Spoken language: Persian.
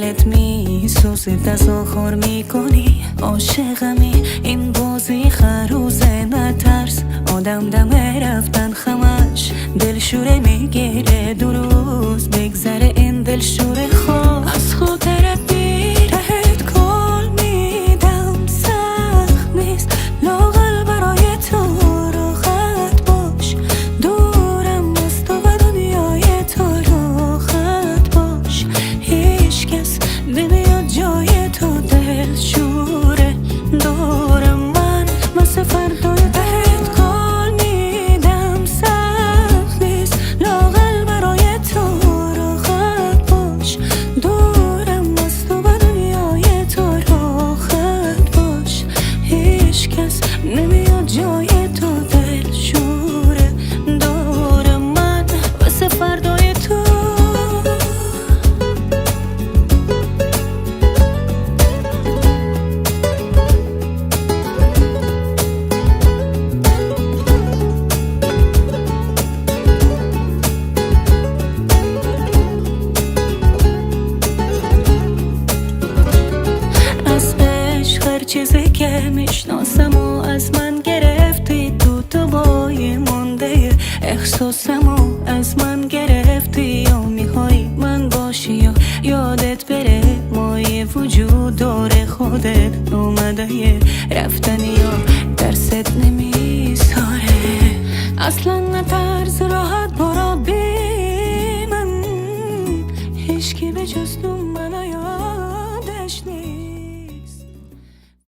دلت میسوزه تظاهر میکنی عاشقمی. این بازی خروزه نترس، آدم دم رفتن خمش دلشوره میگیره. دو روز بگذره این دلشوره خواه از خاطرت میرهت کل میدم. سخت نیست لاغل برای تو راحت باش، دورم از تو و دنیای تو راحت باش. هیچ کس نمیاد جای تو دلشوره دورم من مثل فردای بهت کل میدم. سخت نیست لاغل برای تو راحت باش، دورم از تو و دنیای تو راحت باش. هیچ کس نمیاد جای تو دلشوره دورم من مثل فردای تو. چیزی که میشناسم و از من گرفتی، تو بای مونده احساسم و از من گرفتی. یا میخوای من باشی یا یادت بره، مایه وجود داره خودت اومده رفتن یا درست نمیساره. اصلا نترس راحت برو بی من، هیچکی به جز تو